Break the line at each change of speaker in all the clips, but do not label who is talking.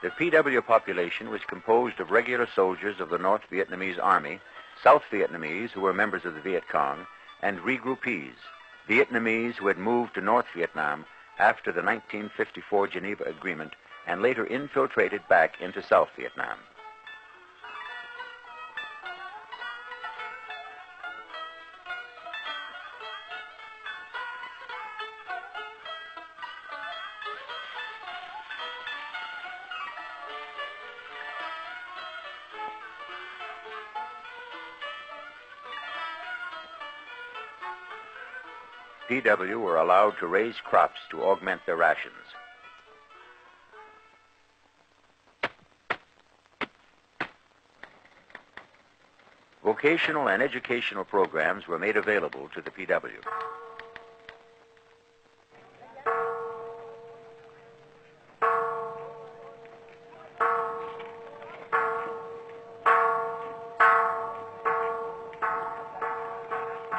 The PW population was composed of regular soldiers of the North Vietnamese Army, South Vietnamese who were members of the Viet Cong, and regroupees, Vietnamese who had moved to North Vietnam after the 1954 Geneva Agreement and later infiltrated back into South Vietnam. PW were allowed to raise crops to augment their rations. Vocational and educational programs were made available to the PW.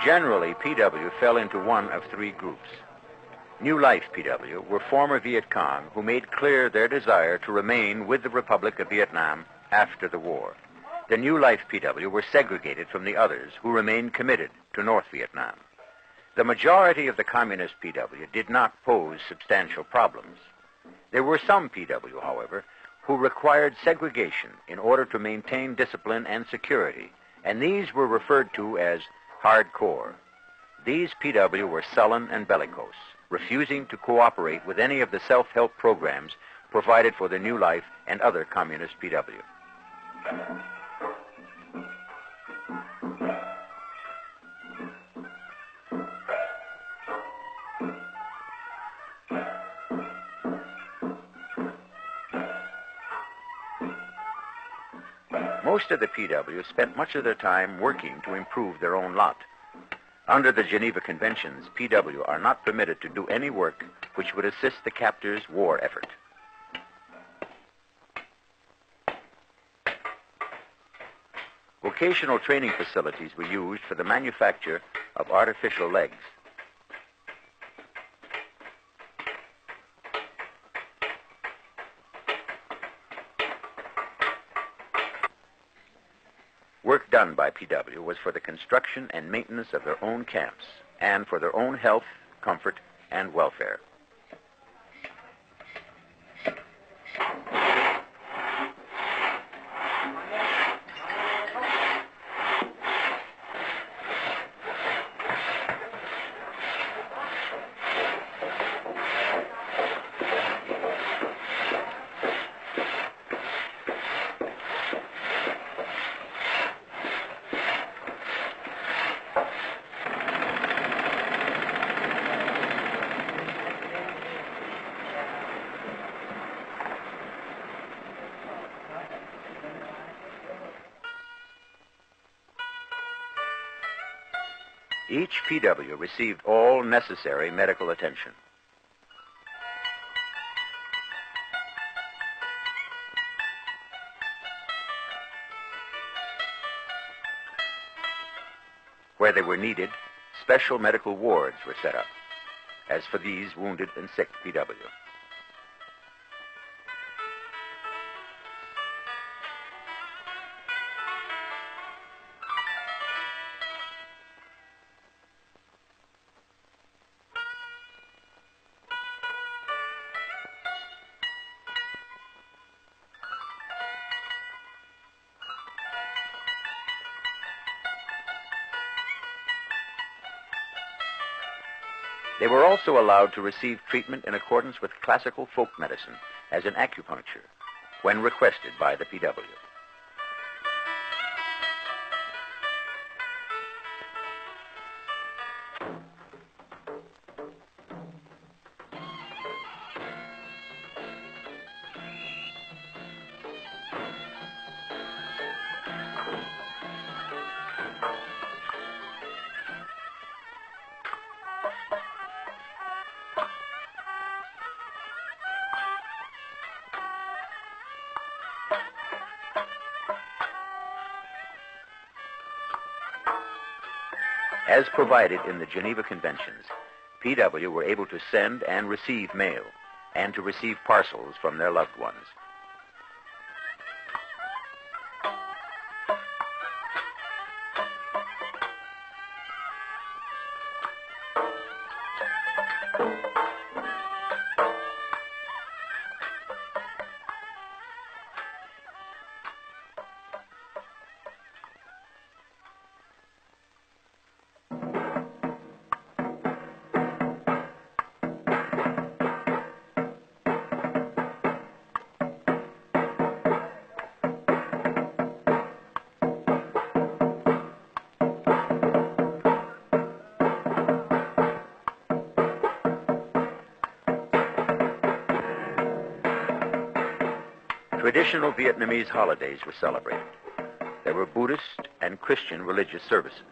Generally, PW fell into one of three groups. New Life PW were former Viet Cong who made clear their desire to remain with the Republic of Vietnam after the war. The New Life PW were segregated from the others who remained committed to North Vietnam. The majority of the Communist PW did not pose substantial problems. There were some PW, however, who required segregation in order to maintain discipline and security, and these were referred to as hardcore. These PW were sullen and bellicose, refusing to cooperate with any of the self-help programs provided for the New Life and other Communist PW. Most of the PW spent much of their time working to improve their own lot. Under the Geneva Conventions, PW are not permitted to do any work which would assist the captors' war effort. Vocational training facilities were used for the manufacture of artificial legs. Work done by PW was for the construction and maintenance of their own camps and for their own health, comfort, and welfare. Each PW received all necessary medical attention. Where they were needed, special medical wards were set up, as for these wounded and sick PW. They were also allowed to receive treatment in accordance with classical folk medicine, as in acupuncture, when requested by the PW. As provided in the Geneva Conventions, PW were able to send and receive mail and to receive parcels from their loved ones. Traditional Vietnamese holidays were celebrated. There were Buddhist and Christian religious services.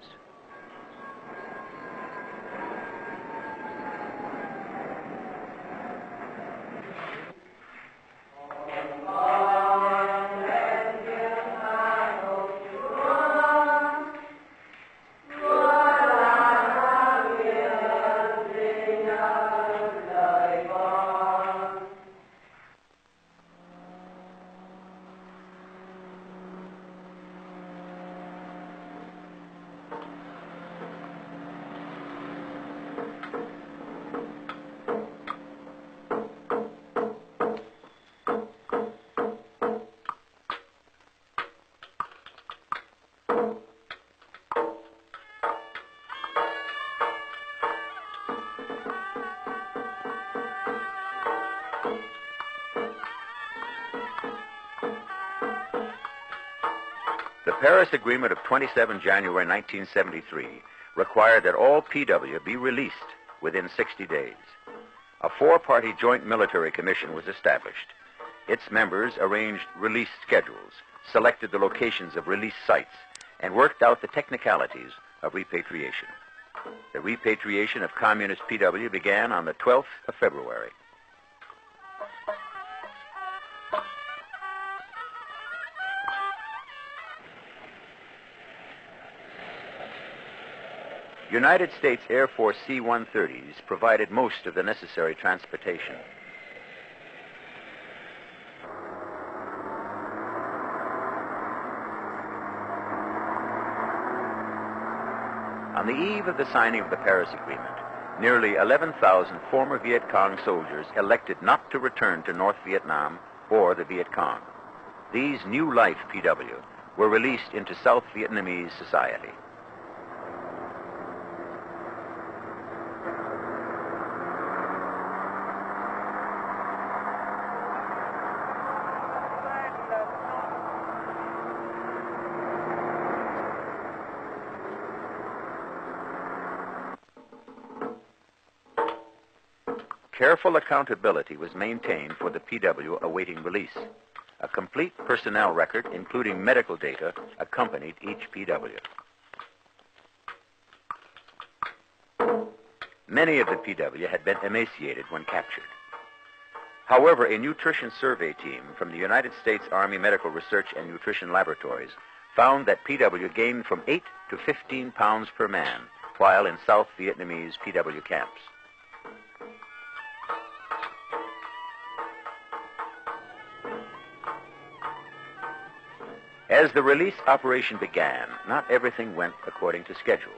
The Paris Agreement of 27 January 1973 required that all PW be released within 60 days. A four-party joint military commission was established. Its members arranged release schedules, selected the locations of release sites, and worked out the technicalities of repatriation. The repatriation of communist PW began on the 12th of February. United States Air Force C-130s provided most of the necessary transportation. On the eve of the signing of the Paris Agreement, nearly 11,000 former Viet Cong soldiers elected not to return to North Vietnam or the Viet Cong. These new life PW were released into South Vietnamese society. Careful accountability was maintained for the PW awaiting release. A complete personnel record, including medical data, accompanied each PW. Many of the PW had been emaciated when captured. However, a nutrition survey team from the United States Army Medical Research and Nutrition Laboratories found that PW gained from 8 to 15 pounds per man while in South Vietnamese PW camps. As the release operation began, not everything went according to schedule.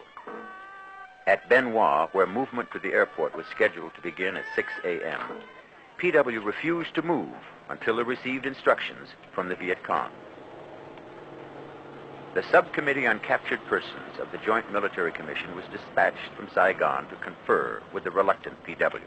At Bien Hoa, where movement to the airport was scheduled to begin at 6 a.m., PW refused to move until it received instructions from the Viet Cong. The Subcommittee on Captured Persons of the Joint Military Commission was dispatched from Saigon to confer with the reluctant PW.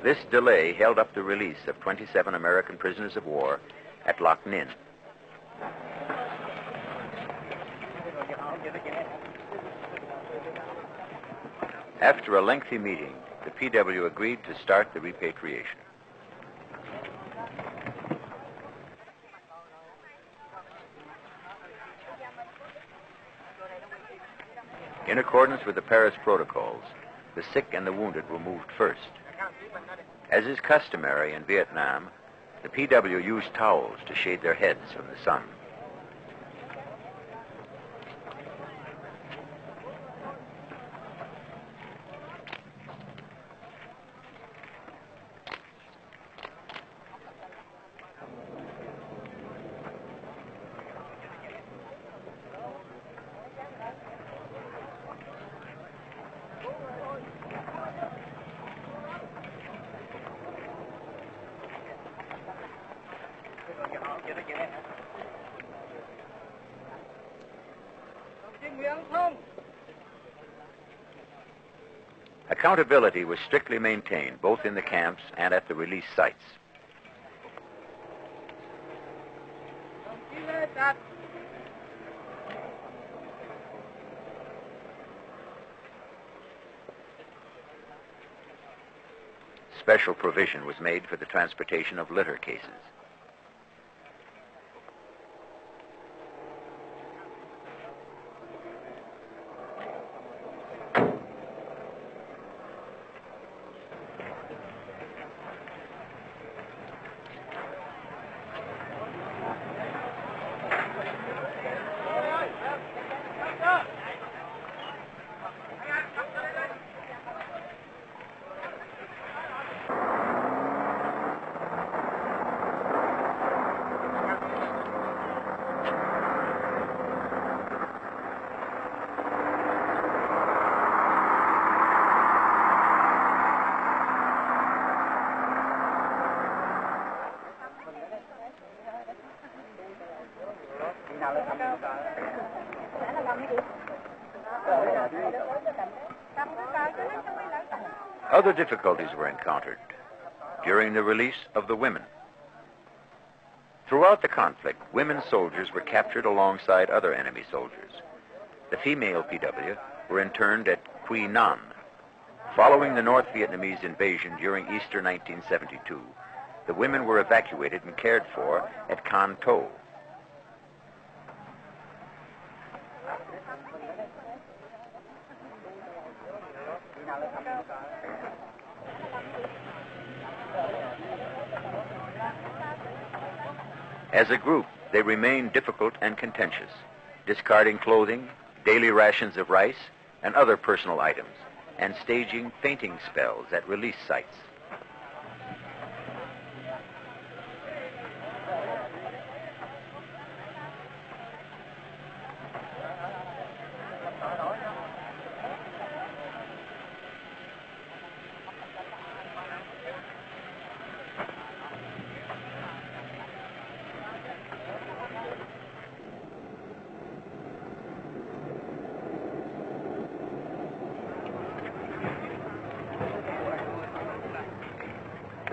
This delay held up the release of 27 American prisoners of war at Loc Ninh. After a lengthy meeting, the PW agreed to start the repatriation. In accordance with the Paris protocols, the sick and the wounded were moved first. As is customary in Vietnam, the PW used towels to shade their heads from the sun. Accountability was strictly maintained both in the camps and at the release sites. Special provision was made for the transportation of litter cases. Other difficulties were encountered during the release of the women. Throughout the conflict, women soldiers were captured alongside other enemy soldiers. The female PW were interned at Quy Nhon. Following the North Vietnamese invasion during Easter 1972, the women were evacuated and cared for at Can Tho. As a group, they remained difficult and contentious, discarding clothing, daily rations of rice, and other personal items, and staging fainting spells at release sites.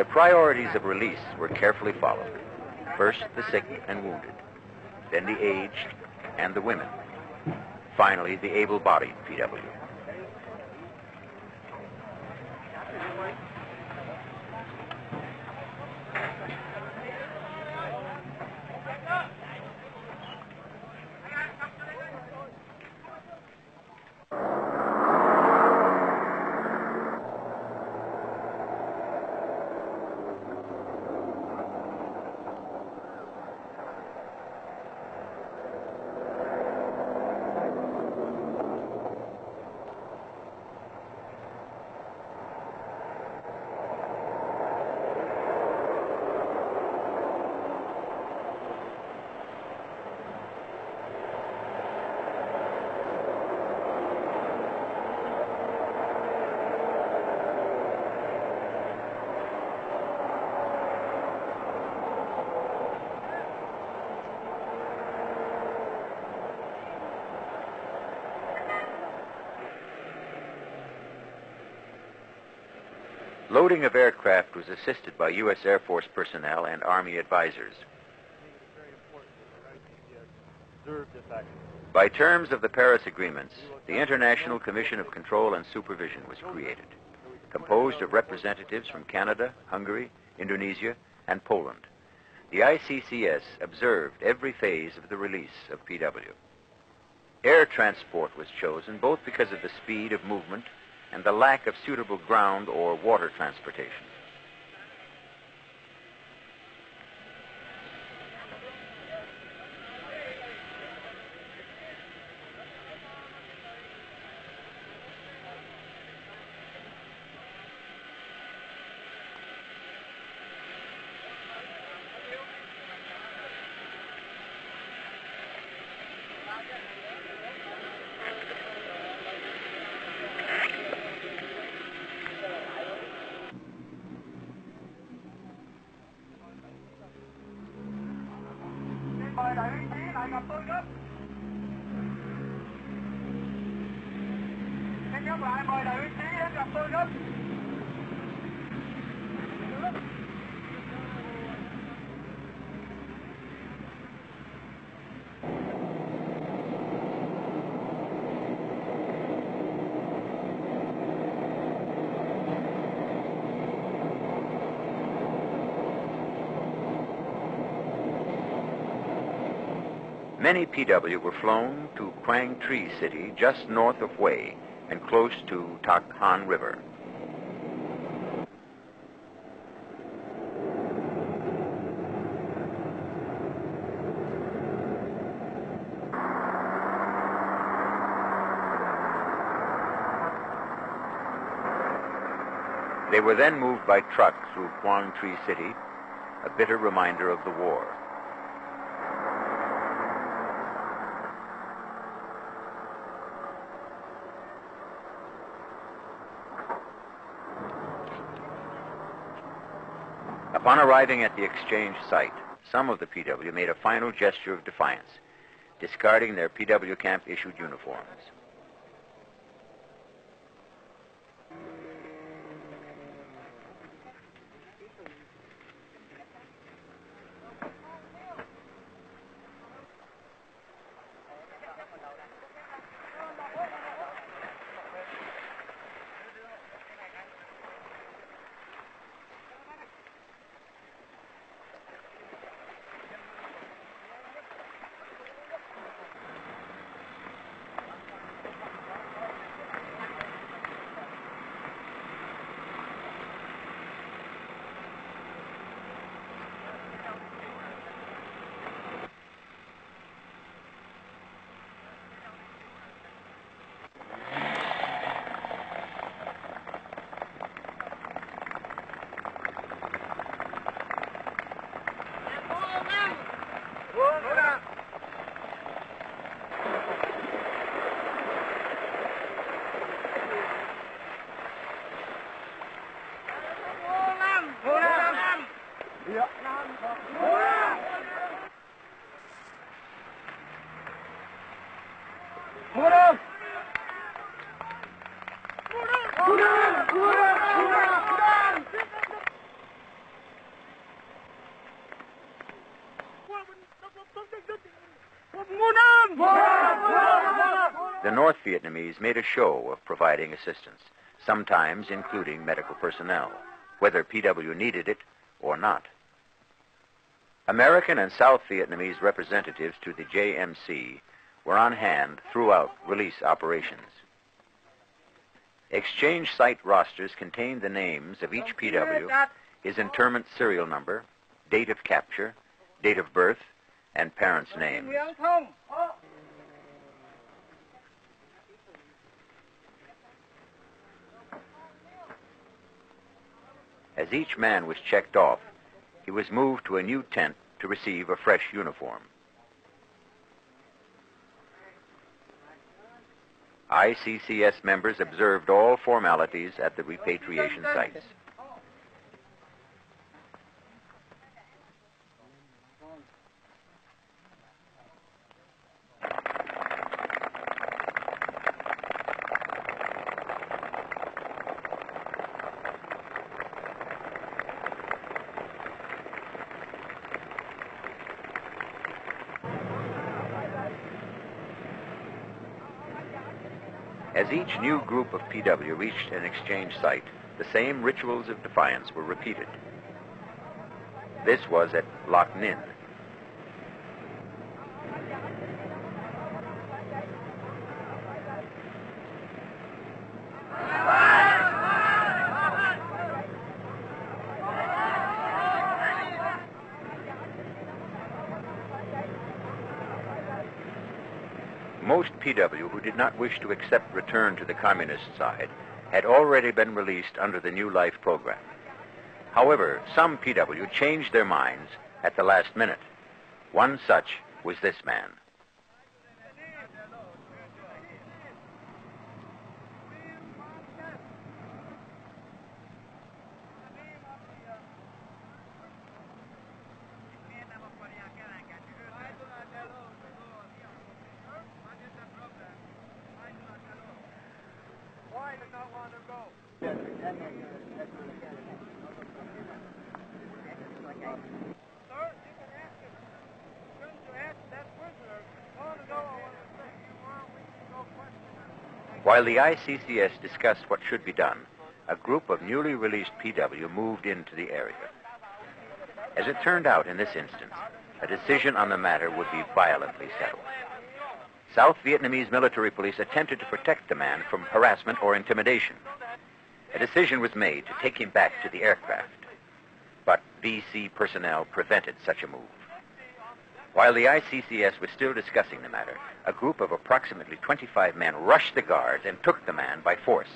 The priorities of release were carefully followed. First, the sick and wounded, then the aged and the women, finally, the able-bodied PW. Loading of aircraft was assisted by U.S. Air Force personnel and Army advisors. By terms of the Paris agreements, the International Commission of Control and Supervision was created, composed of representatives from Canada, Hungary, Indonesia, and Poland. The ICCS observed every phase of the release of PW. Air transport was chosen both because of the speed of movement and the lack of suitable ground or water transportation. Many PW were flown to Quang Tri City, just north of Hue and close to Tak Han River. They were then moved by truck through Quang Tri City, a bitter reminder of the war. Upon arriving at the exchange site, some of the PW made a final gesture of defiance, discarding their PW camp-issued uniforms. The North Vietnamese made a show of providing assistance, sometimes including medical personnel, whether PW needed it or not. American and South Vietnamese representatives to the JMC were on hand throughout release operations. Exchange site rosters contained the names of each PW, his interment serial number, date of capture, date of birth, and parents' names. As each man was checked off, he was moved to a new tent to receive a fresh uniform. ICCS members observed all formalities at the repatriation sites. As each new group of PW reached an exchange site, the same rituals of defiance were repeated. This was at Loc Ninh. Most PW who did not wish to accept return to the communist side had already been released under the New Life program. However, some PW changed their minds at the last minute. One such was this man. While the ICCS discussed what should be done, a group of newly released PW moved into the area. As it turned out in this instance, a decision on the matter would be violently settled. South Vietnamese military police attempted to protect the man from harassment or intimidation. A decision was made to take him back to the aircraft, but VC personnel prevented such a move. While the ICCS was still discussing the matter, a group of approximately 25 men rushed the guards and took the man by force.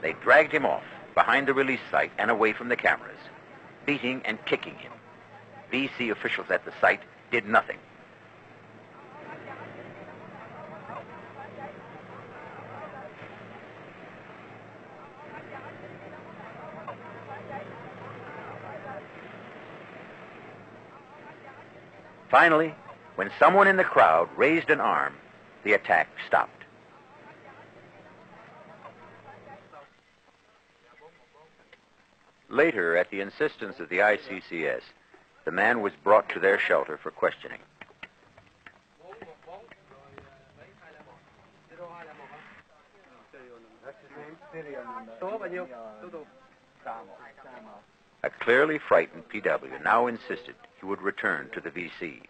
They dragged him off behind the release site and away from the cameras, beating and kicking him. VC officials at the site did nothing. Finally, when someone in the crowd raised an arm, the attack stopped. Later, at the insistence of the ICCS, the man was brought to their shelter for questioning. A clearly frightened PW now insisted he would return to the VC.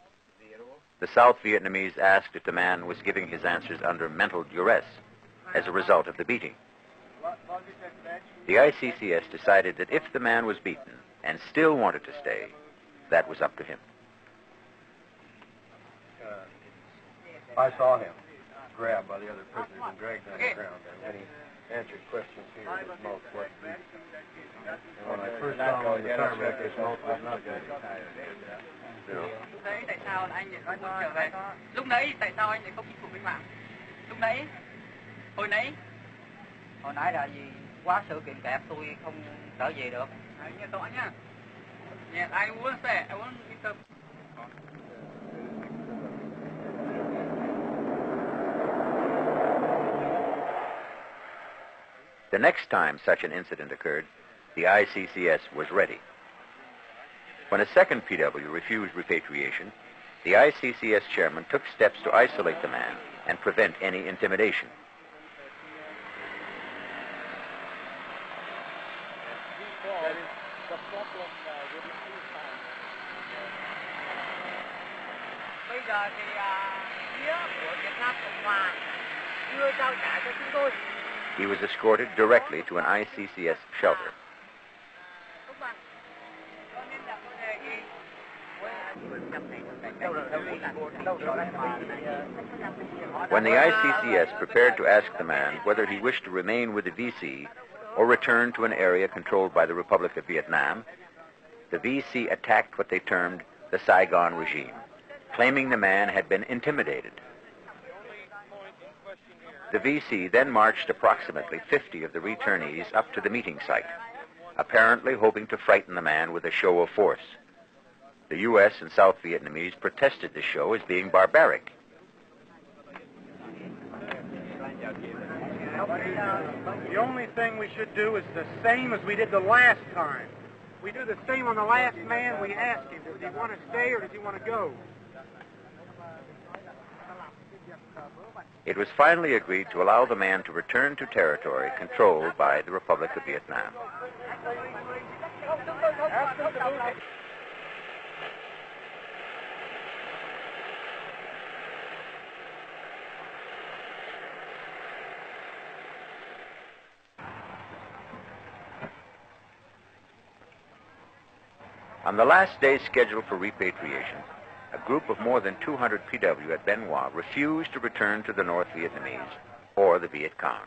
The South Vietnamese asked if the man was giving his answers under mental duress as a result of the beating. The ICCS decided that if the man was beaten and still wanted to stay, that was up to him.
I saw him grabbed by the other prisoners and dragged on the ground. And when he answered questions here, his mouth was bleeding. And when I first saw him on the tarmac, his mouth was not bleeding.
Lúc đấy tại sao anh lại không trở về? Lúc nãy tại sao anh lại không chịu với mạng? Lúc nãy, hồi nãy là vì quá sự kiện kẹp tôi không trở về được. Nghe rõ nhá. Nghe ai uống xe, ai uống cái tâm.
The next time such an incident occurred, the ICCS was ready. When a second PW refused repatriation, the ICCS chairman took steps to isolate the man and prevent any intimidation.
Bây giờ thì phía của Việt Nam Cộng Hòa chưa trao trả cho chúng tôi.
He was escorted directly to an ICCS shelter. When the ICCS prepared to ask the man whether he wished to remain with the VC or return to an area controlled by the Republic of Vietnam, the VC attacked what they termed the Saigon regime, claiming the man had been intimidated. The VC then marched approximately 50 of the returnees up to the meeting site, apparently hoping to frighten the man with a show of force. The U.S. and South Vietnamese protested the show as being barbaric.
The only thing we should do is the same as we did the last time. We do the same on the last man. We ask him, does he want to stay or does he want to go?
It was finally agreed to allow the man to return to territory controlled by the Republic of Vietnam. On the last day scheduled for repatriation, a group of more than 200 PW at Bien Hoa refused to return to the North Vietnamese or the Viet Cong.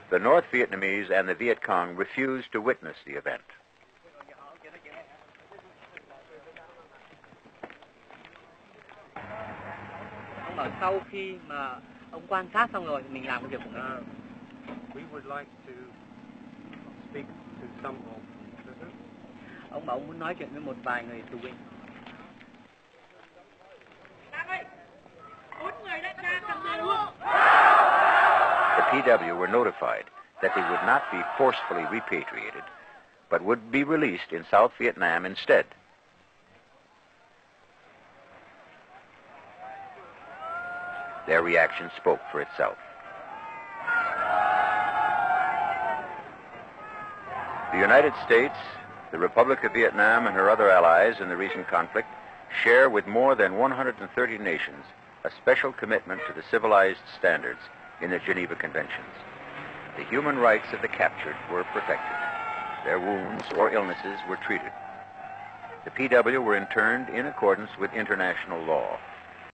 the North Vietnamese and the Viet Cong refused to witness the event.
Ông bảo sau khi mà ông quan sát xong rồi thì mình làm cái việc của mình.
We would like to speak to some of them.
Ông bảo ông muốn nói chuyện với một vài người tù binh.
The PW were notified that they would not be forcefully repatriated, but would be released in South Vietnam instead. Their reaction spoke for itself. The United States, the Republic of Vietnam, and her other allies in the recent conflict share with more than 130 nations a special commitment to the civilized standards in the Geneva Conventions. The human rights of the captured were protected. Their wounds or illnesses were treated. The PW were interned in accordance with international law.